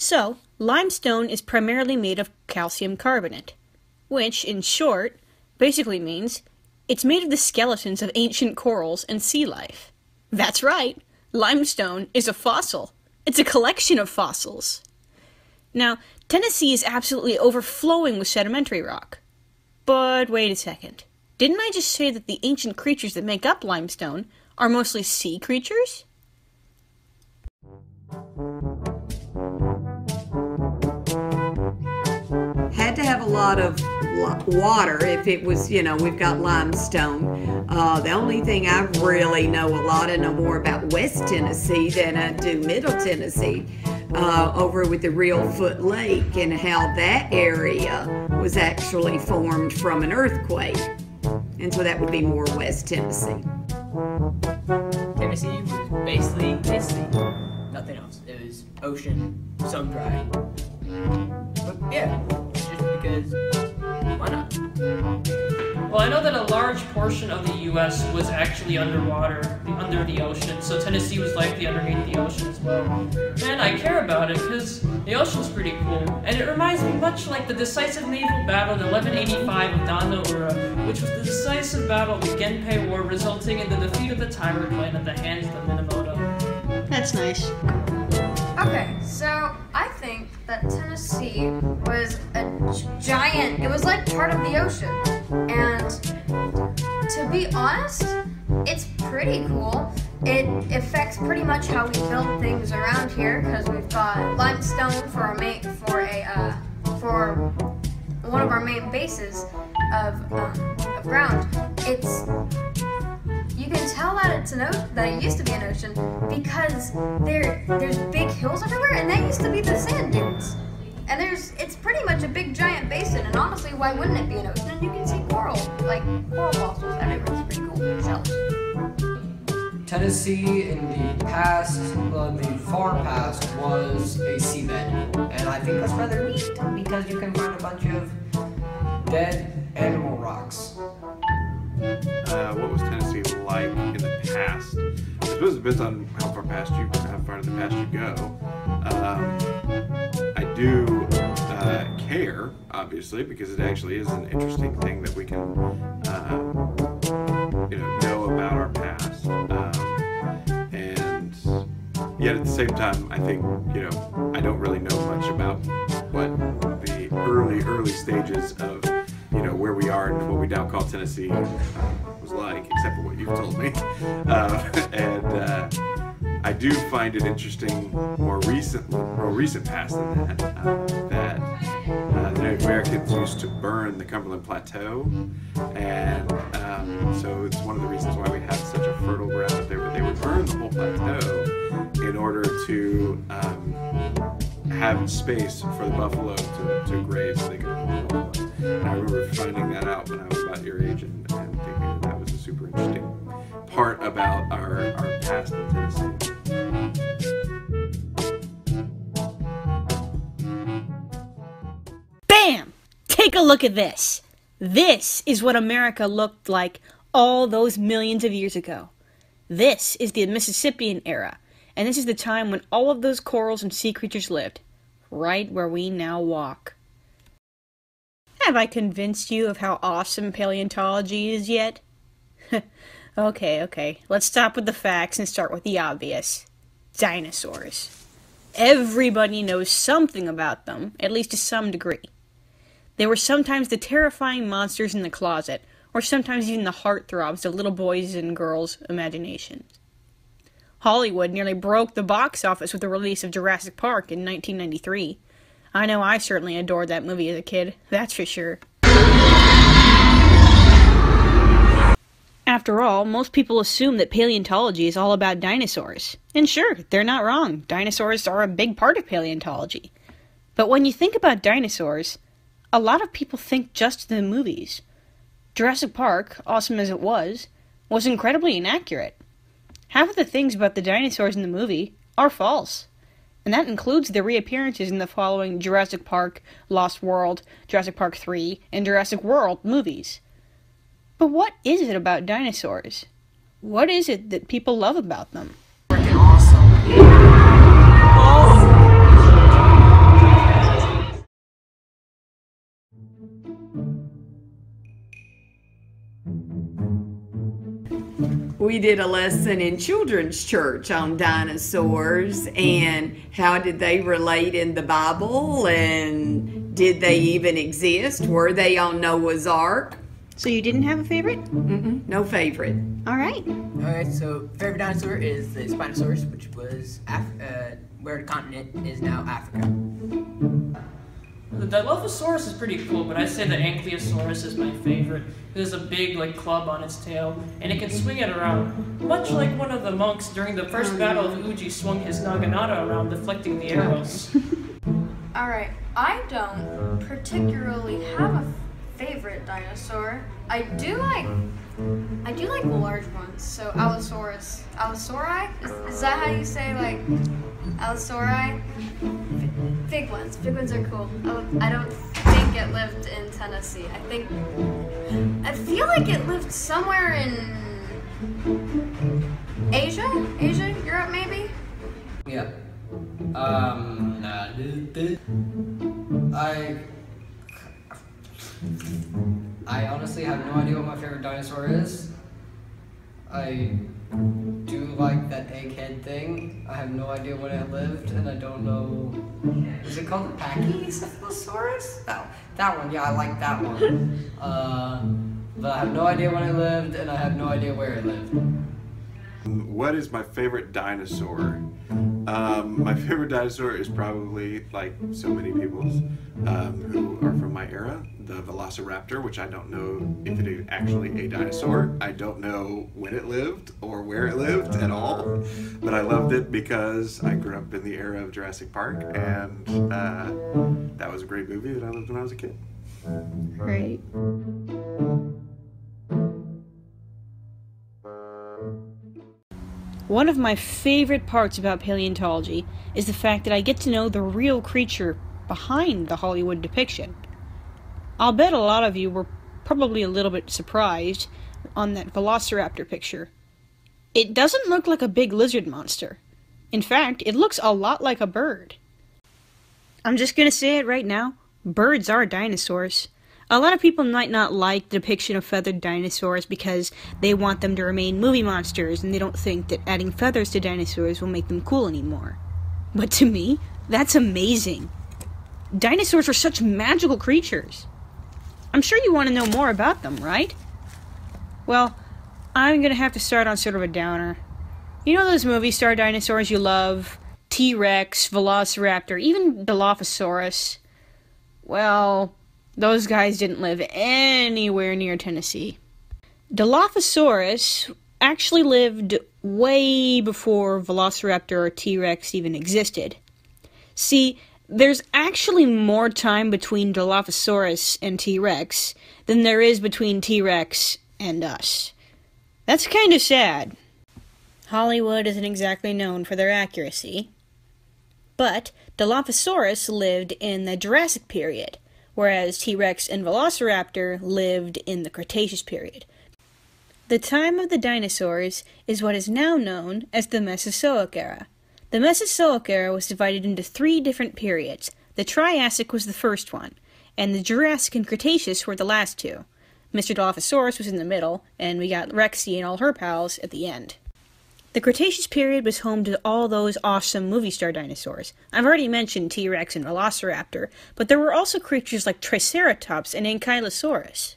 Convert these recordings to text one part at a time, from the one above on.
So, limestone is primarily made of calcium carbonate, which, in short, basically means it's made of the skeletons of ancient corals and sea life. That's right, limestone is a fossil. It's a collection of fossils. Now, Tennessee is absolutely overflowing with sedimentary rock. But wait a second. Didn't I just say that the ancient creatures that make up limestone are mostly sea creatures? Had to have a lot of water if it was, we've got limestone. The only thing I really know a lot and know more about West Tennessee than I do Middle Tennessee, over with the Reelfoot Lake and how that area was actually formed from an earthquake. And so that would be more West Tennessee. Tennessee was basically nothing else. It was ocean, sun dry. But yeah, just because, why not? Well, I know that a large portion of the U.S. was actually underwater, under the ocean, so Tennessee was likely underneath the ocean as well. And I care about it because the ocean's pretty cool, and it reminds me much like the decisive naval battle in 1185 of Danno-ura, which was the decisive battle of the Genpei War, resulting in the defeat of the Tiber clan at the hands of the Minamoto. That's nice. Okay, so I think that Tennessee was a giant, it was like part of the ocean. And to be honest, it's pretty cool. It affects pretty much how we build things around here because we've got limestone for one of our main bases of ground. You can tell that it's that it used to be an ocean because there's big hills everywhere, and that used to be the sand dunes. And it's pretty much a big giant basin, and honestly, why wouldn't it be an ocean? And you can see coral fossils everywhere. It's pretty cool. Shells. Tennessee in the past, in the far past, was a seabed, and I think that's rather neat because you can find a bunch of dead animal rocks. What was Tennessee like in the past? I suppose it depends on how far into the past you go. I do care, obviously, because it actually is an interesting thing that we can, know about our past. And yet at the same time, I think, I don't really know much about what the early stages of where we are and what we now call Tennessee was like, except for what you've told me. I do find it interesting, more recent past than that the Native Americans used to burn the Cumberland Plateau, and so it's one of the reasons why we have such a fertile ground up there. But they would burn the whole plateau in order to have space for the buffalo to graze so they could hunt the buffalo. And I remember finding that out when I was about your age and thinking that was a super interesting part about our past in Tennessee. Bam! Take a look at this. This is what America looked like all those millions of years ago. This is the Mississippian era, and this is the time when all of those corals and sea creatures lived, right where we now walk. Have I convinced you of how awesome paleontology is yet? Okay, let's stop with the facts and start with the obvious. Dinosaurs. Everybody knows something about them, at least to some degree. They were sometimes the terrifying monsters in the closet, or sometimes even the heartthrobs of little boys' and girls' imaginations. Hollywood nearly broke the box office with the release of Jurassic Park in 1993. I know I certainly adored that movie as a kid, that's for sure. After all, most people assume that paleontology is all about dinosaurs. And sure, they're not wrong. Dinosaurs are a big part of paleontology. But when you think about dinosaurs, a lot of people think just the movies. Jurassic Park, awesome as it was incredibly inaccurate. Half of the things about the dinosaurs in the movie are false. And that includes the reappearances in the following Jurassic Park, Lost World, Jurassic Park 3, and Jurassic World movies. But what is it about dinosaurs? What is it that people love about them? Freaking awesome. we did a lesson in children's church on dinosaurs and how did they relate in the Bible, and did they even exist? Were they on Noah's Ark? So you didn't have a favorite? No favorite. All right. Alright, so favorite dinosaur is the Spinosaurus, which was where the continent is now Africa. The Dilophosaurus is pretty cool, but I'd say the Ankylosaurus is my favorite. There's a big club on its tail, and it can swing it around, much like one of the monks during the first battle of Uji swung his naginata around, deflecting the arrows. Alright, I don't particularly have a favorite dinosaur. I do like the large ones. So Allosaurus. Allosauri? Is that how you say Allosauri? Big ones. Big ones are cool. I don't think it lived in Tennessee. I feel like it lived somewhere in Asia, Europe maybe? Yeah. I honestly have no idea what my favorite dinosaur is. I do like that egghead thing. I have no idea when it lived, and I don't know. Is it called the Pachycephalosaurus? That one. Yeah, I like that one. But I have no idea when it lived, and I have no idea where it lived. What is my favorite dinosaur? My favorite dinosaur is probably, like so many people's who are from my era, the Velociraptor, which I don't know if it is actually a dinosaur. I don't know when it lived or where it lived at all, but I loved it because I grew up in the era of Jurassic Park, and that was a great movie that I loved when I was a kid. Great. One of my favorite parts about paleontology is the fact that I get to know the real creature behind the Hollywood depiction. I'll bet a lot of you were probably a little bit surprised on that Velociraptor picture. It doesn't look like a big lizard monster. In fact, it looks a lot like a bird. I'm just gonna say it right now, birds are dinosaurs. A lot of people might not like the depiction of feathered dinosaurs because they want them to remain movie monsters and they don't think that adding feathers to dinosaurs will make them cool anymore. But to me, that's amazing. Dinosaurs are such magical creatures. I'm sure you want to know more about them, right? Well, I'm gonna have to start on sort of a downer. You know those movie star dinosaurs you love? T-Rex, Velociraptor, even Dilophosaurus? Well, those guys didn't live anywhere near Tennessee. Dilophosaurus actually lived way before Velociraptor or T-Rex even existed. See, there's actually more time between Dilophosaurus and T-Rex than there is between T-Rex and us. That's kind of sad. Hollywood isn't exactly known for their accuracy. But Dilophosaurus lived in the Jurassic period, whereas T-Rex and Velociraptor lived in the Cretaceous period. The time of the dinosaurs is what is now known as the Mesozoic era. The Mesozoic era was divided into 3 different periods. The Triassic was the first one, and the Jurassic and Cretaceous were the last 2. Mr. Dilophosaurus was in the middle, and we got Rexy and all her pals at the end. The Cretaceous period was home to all those awesome movie star dinosaurs. I've already mentioned T-Rex and Velociraptor, but there were also creatures like Triceratops and Ankylosaurus.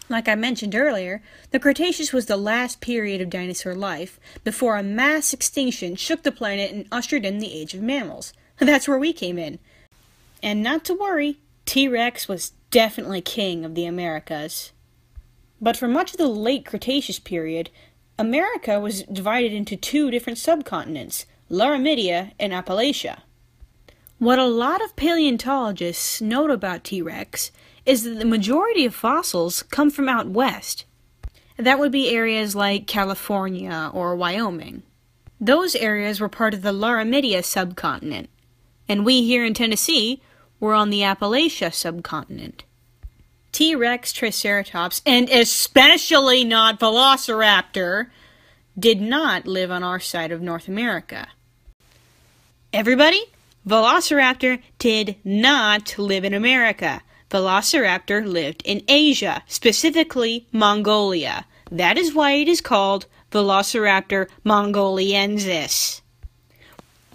Like I mentioned earlier, the Cretaceous was the last period of dinosaur life before a mass extinction shook the planet and ushered in the age of mammals. That's where we came in. And not to worry, T-Rex was definitely king of the Americas. But for much of the late Cretaceous period, America was divided into 2 different subcontinents, Laramidia and Appalachia. What a lot of paleontologists note about T-Rex is that the majority of fossils come from out west. That would be areas like California or Wyoming. Those areas were part of the Laramidia subcontinent, and we here in Tennessee were on the Appalachia subcontinent. T-Rex, Triceratops, and especially not Velociraptor, did not live on our side of North America. Everybody, Velociraptor did not live in America. Velociraptor lived in Asia, specifically Mongolia. That is why it is called Velociraptor mongoliensis.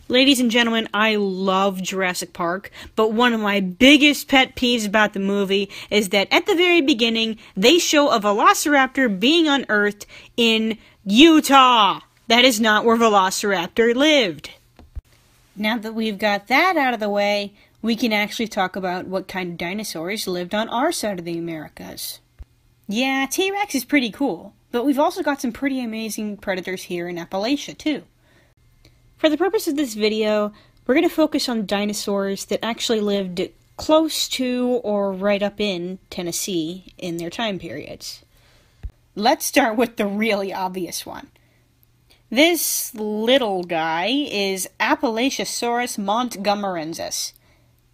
Ladies and gentlemen, I love Jurassic Park, but one of my biggest pet peeves about the movie is that at the very beginning, they show a velociraptor being unearthed in Utah. That is not where Velociraptor lived. Now that we've got that out of the way, we can actually talk about what kind of dinosaurs lived on our side of the Americas. Yeah, T-Rex is pretty cool, but we've also got some pretty amazing predators here in Appalachia, too. For the purpose of this video, we're going to focus on dinosaurs that actually lived close to or right up in Tennessee in their time periods. Let's start with the really obvious one. This little guy is Appalachiosaurus montgomerensis.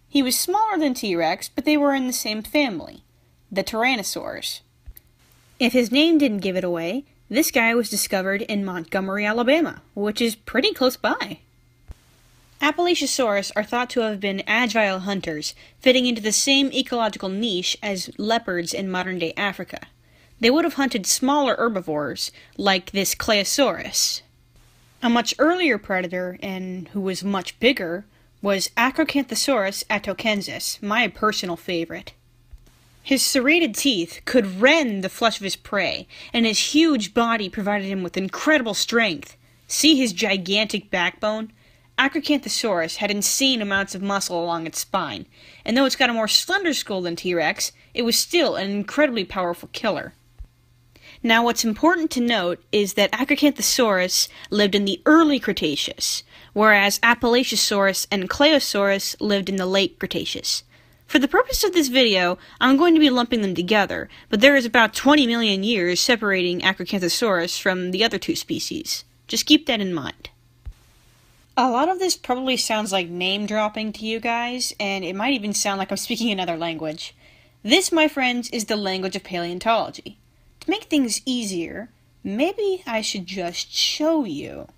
He was smaller than T-Rex, but they were in the same family, the Tyrannosaurs. If his name didn't give it away, this guy was discovered in Montgomery, Alabama, which is pretty close by. Appalachiosaurus are thought to have been agile hunters, fitting into the same ecological niche as leopards in modern-day Africa. They would have hunted smaller herbivores, like this Claosaurus. A much earlier predator, and who was much bigger, was Acrocanthosaurus attokensis, my personal favorite. His serrated teeth could rend the flesh of his prey, and his huge body provided him with incredible strength. See his gigantic backbone? Acrocanthosaurus had insane amounts of muscle along its spine, and though it's got a more slender skull than T-Rex, it was still an incredibly powerful killer. Now what's important to note is that Acrocanthosaurus lived in the early Cretaceous, whereas Appalachiosaurus and Claosaurus lived in the late Cretaceous. For the purpose of this video, I'm going to be lumping them together, but there is about 20 million years separating Acrocanthosaurus from the other two species. Just keep that in mind. A lot of this probably sounds like name-dropping to you guys, and it might even sound like I'm speaking another language. This, my friends, is the language of paleontology. To make things easier, maybe I should just show you.